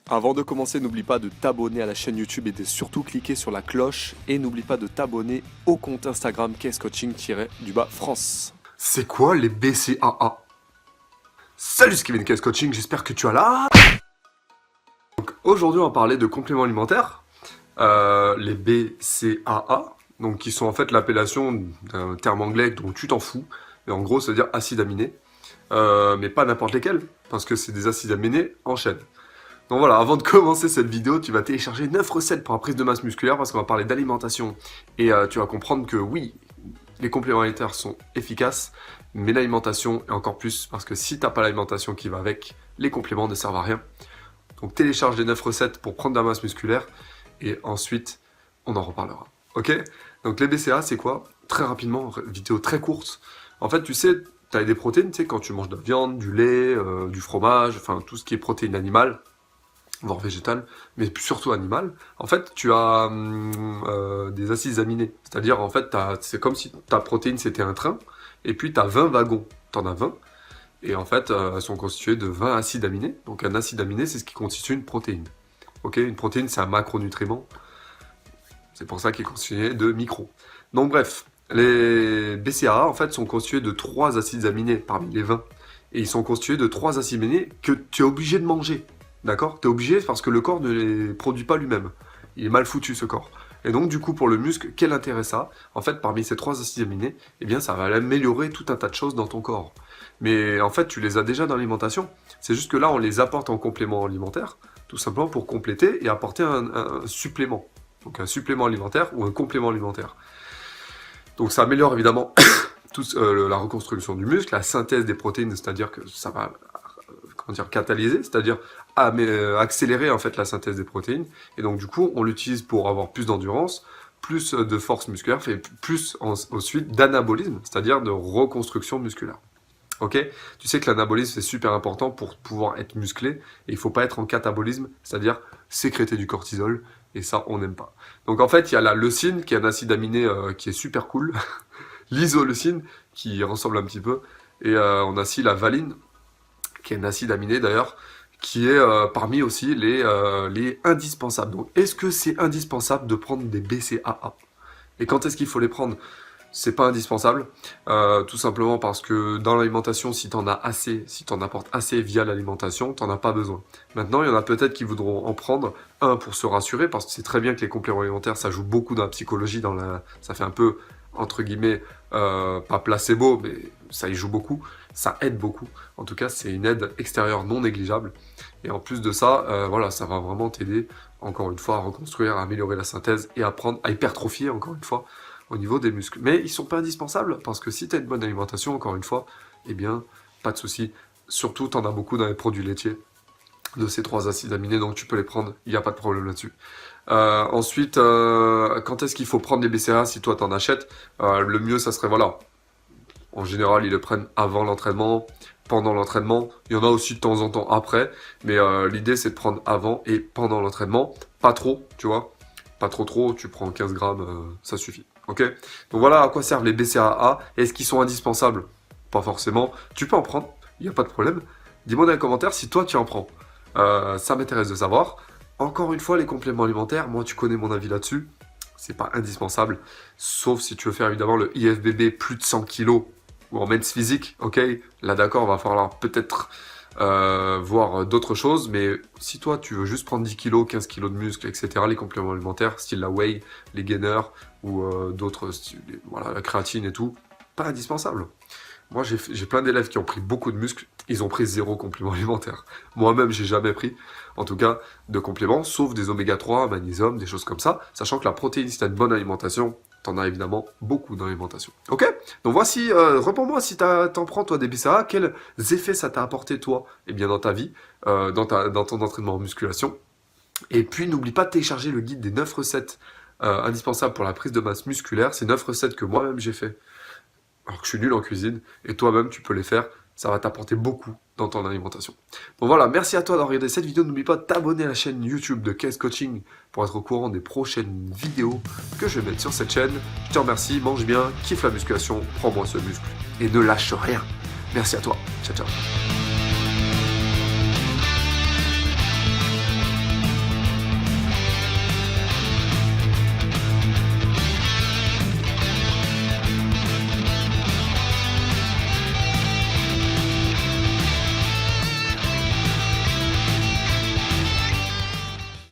Avant de commencer, n'oublie pas de t'abonner à la chaîne YouTube et de surtout cliquer sur la cloche. Et n'oublie pas de t'abonner au compte Instagram KSCoaching-France. C'est quoi les BCAA? Salut, c'est Kevin KS Coaching, j'espère que tu as là. Donc aujourd'hui, on va parler de compléments alimentaires, les BCAA, donc qui sont en fait l'appellation d'un terme anglais dont tu t'en fous. Et en gros, ça veut dire acides aminés, mais pas n'importe lesquels, parce que c'est des acides aminés en chaîne. Donc voilà, avant de commencer cette vidéo, tu vas télécharger 9 recettes pour la prise de masse musculaire parce qu'on va parler d'alimentation. Et tu vas comprendre que oui, les compléments alimentaires sont efficaces, mais l'alimentation est encore plus parce que si t'as pas l'alimentation qui va avec, les compléments ne servent à rien. Donc télécharge les 9 recettes pour prendre de la masse musculaire et ensuite on en reparlera. Ok? Donc les BCA c'est quoi? Très rapidement, vidéo très courte. En fait tu sais, tu as des protéines, tu sais, quand tu manges de la viande, du lait, du fromage, enfin tout ce qui est protéines animales, voire végétale, mais surtout animale, en fait, tu as des acides aminés. C'est-à-dire, en fait, c'est comme si ta protéine, c'était un train, et puis tu as 20 wagons. Tu en as 20, et en fait, elles sont constituées de 20 acides aminés. Donc, un acide aminé, c'est ce qui constitue une protéine. Ok, une protéine, c'est un macronutriment. C'est pour ça qu'il est constitué de micros. Donc, bref, les BCAA, en fait, sont constitués de 3 acides aminés parmi les 20. Et ils sont constitués de 3 acides aminés que tu es obligé de manger. D'accord? T'es obligé parce que le corps ne les produit pas lui-même. Il est mal foutu ce corps. Et donc du coup pour le muscle, quel intérêt ça? En fait parmi ces 3 acides aminés, eh bien ça va améliorer tout un tas de choses dans ton corps. Mais en fait tu les as déjà dans l'alimentation. C'est juste que là on les apporte en complément alimentaire, tout simplement pour compléter et apporter un supplément. Donc un supplément alimentaire ou un complément alimentaire. Donc ça améliore évidemment la reconstruction du muscle, la synthèse des protéines, c'est-à-dire que ça va catalyser, c'est-à-dire accélérer en fait la synthèse des protéines. Et donc du coup, on l'utilise pour avoir plus d'endurance, plus de force musculaire, et plus ensuite d'anabolisme, c'est-à-dire de reconstruction musculaire. Ok? Tu sais que l'anabolisme c'est super important pour pouvoir être musclé, et il faut pas être en catabolisme, c'est-à-dire sécréter du cortisol, et ça on n'aime pas. Donc en fait, il y a la leucine qui est un acide aminé qui est super cool, l'isoleucine qui ressemble un petit peu, et on a aussi la valine, qui est un acide aminé d'ailleurs, qui est parmi aussi les indispensables. Donc, est-ce que c'est indispensable de prendre des BCAA? Et quand est-ce qu'il faut les prendre? C'est pas indispensable, tout simplement parce que dans l'alimentation, si t'en as assez, si t'en apportes assez via l'alimentation, t'en as pas besoin. Maintenant, il y en a peut-être qui voudront en prendre un pour se rassurer, parce que c'est très bien que les compléments alimentaires, ça joue beaucoup dans la psychologie, ça fait un peu, entre guillemets, pas placebo, mais ça y joue beaucoup, ça aide beaucoup. En tout cas, c'est une aide extérieure non négligeable. Et en plus de ça, voilà, ça va vraiment t'aider, encore une fois, à reconstruire, à améliorer la synthèse et à hypertrophier, encore une fois, au niveau des muscles. Mais ils sont pas indispensables, parce que si tu as une bonne alimentation, encore une fois, eh bien, pas de souci. Surtout, tu en as beaucoup dans les produits laitiers, de ces 3 acides aminés, donc tu peux les prendre, il n'y a pas de problème là-dessus. Ensuite, quand est-ce qu'il faut prendre des BCAA si toi t'en achètes? Le mieux, ça serait, voilà, en général, ils le prennent avant l'entraînement, pendant l'entraînement. Il y en a aussi de temps en temps après. Mais l'idée, c'est de prendre avant et pendant l'entraînement. Pas trop, tu vois. Pas trop, tu prends 15 grammes, ça suffit. Ok? Donc voilà à quoi servent les BCAA. Est-ce qu'ils sont indispensables? Pas forcément. Tu peux en prendre, il n'y a pas de problème. Dis-moi dans les commentaires si toi, tu en prends. Ça m'intéresse de savoir. Encore une fois, les compléments alimentaires, moi, tu connais mon avis là-dessus. C'est pas indispensable. Sauf si tu veux faire évidemment le IFBB plus de 100 kg. Ou en men's physique, ok, là d'accord, va falloir peut-être voir d'autres choses, mais si toi tu veux juste prendre 10 kg, 15 kg de muscle, etc., les compléments alimentaires, style la whey, les gainers, ou d'autres, voilà, la créatine et tout, pas indispensable. Moi j'ai plein d'élèves qui ont pris beaucoup de muscles, ils ont pris 0 complément alimentaire. Moi-même j'ai jamais pris, en tout cas, de compléments, sauf des oméga 3, magnésium, des choses comme ça, sachant que la protéine, si tu as une bonne alimentation, t'en as évidemment beaucoup dans l'alimentation. Ok? Donc voici, réponds-moi si t'en prends toi des BCAA, quels effets ça t'a apporté toi, eh bien dans ta vie, dans ton entraînement en musculation. Et puis n'oublie pas de télécharger le guide des 9 recettes indispensables pour la prise de masse musculaire. C'est 9 recettes que moi-même j'ai fait, alors que je suis nul en cuisine, et toi-même tu peux les faire. Ça va t'apporter beaucoup dans ton alimentation. Bon voilà, merci à toi d'avoir regardé cette vidéo. N'oublie pas de t'abonner à la chaîne YouTube de KS Coaching pour être au courant des prochaines vidéos que je vais mettre sur cette chaîne. Je te remercie, mange bien, kiffe la musculation, prends-moi ce muscle et ne lâche rien. Merci à toi. Ciao, ciao.